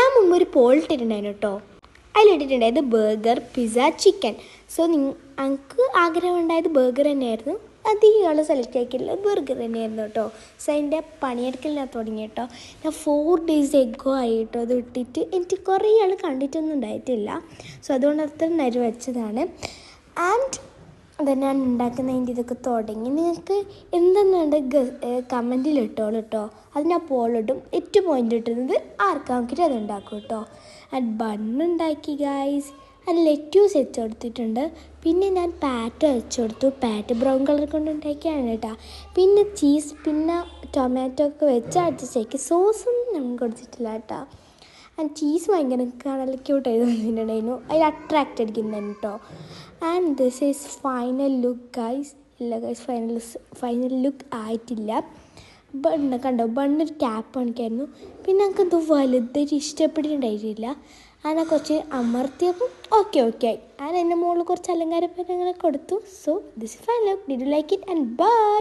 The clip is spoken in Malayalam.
ഞാൻ മുമ്പ് ഒരു പോൾ ഇട്ടിട്ടുണ്ടായിരുന്നു കേട്ടോ. അതിലിട്ടിട്ടുണ്ടായത് ബർഗർ, പിസ്സ, ചിക്കൻ. സോ എനിക്ക് ആഗ്രഹം ഉണ്ടായത് ബർഗർ തന്നെയായിരുന്നു. അധികം ആൾ സെലക്ട് ആക്കിയില്ല, ബർഗർ തന്നെയായിരുന്നു കേട്ടോ. സോ അതിൻ്റെ പണിയെടുക്കൽ ഞാൻ തുടങ്ങി കേട്ടോ. ഞാൻ 4 days എഗോ ആയി കേട്ടോ അത് ഇട്ടിട്ട്. എനിക്ക് കുറേ ആൾ കണ്ടിട്ടൊന്നും ഉണ്ടായിട്ടില്ല. സോ അതുകൊണ്ട് അത്ര നേരം വെച്ചതാണ്. ആൻഡ് അത് ഞാൻ ഉണ്ടാക്കുന്നതിൻ്റെ ഇതൊക്കെ തുടങ്ങി. നിങ്ങൾക്ക് എന്തെന്നുണ്ട് കമൻറ്റിൽ ഇട്ടോളൂ കേട്ടോ. അത് ഞാൻ പോളിടും. 8 പോയിൻ്റ് ഇട്ടുന്നത് ആർക്കാമെങ്കിലും അത് ഉണ്ടാക്കും കേട്ടോ. ആൻഡ് ബണ്ണുണ്ടാക്കി ഗൈസ്. അത് ലെറ്റ്യൂസ് വെച്ച് കൊടുത്തിട്ടുണ്ട്. പിന്നെ ഞാൻ പാറ്റ് വെച്ച് കൊടുത്തു. പാറ്റ് ബ്രൗൺ കളർ കൊണ്ട് ഉണ്ടാക്കിയാണ് കേട്ടോ. പിന്നെ ചീസ്, പിന്നെ ടൊമാറ്റോ ഒക്കെ വെച്ച് അടിച്ചേക്ക്. സോസൊന്നും ഞാൻ കൊടുത്തിട്ടില്ല കേട്ടോ. ആൻഡ് ചീസ് ഭയങ്കര കാണാൻ ക്യൂട്ടായി തോന്നിയിട്ടുണ്ടായിരുന്നു. അതിൽ അട്രാക്റ്റ് അടിക്കുന്നതാണ് കേട്ടോ. And this is final look guys. ഇല്ല ഗൈസ്, ഫൈനൽ ലുക്ക് ആയിട്ടില്ല. ബണ്ണ് കണ്ടോ, ബണ്ണൊരു ക്യാപ്പ് കണക്കായിരുന്നു. പിന്നെ എനിക്കത് വലുതായിട്ട് ഇഷ്ടപ്പെട്ടിട്ടുണ്ടായിട്ടില്ല. അങ്ങനെ കുറച്ച് അമർത്തിയപ്പോൾ ഓക്കെ ആയി. ഞാൻ എൻ്റെ മുകളിൽ കുറച്ച് അലങ്കാരപ്പനങ്ങളെ കൊടുത്തു. So this is final look. Did you like it and by.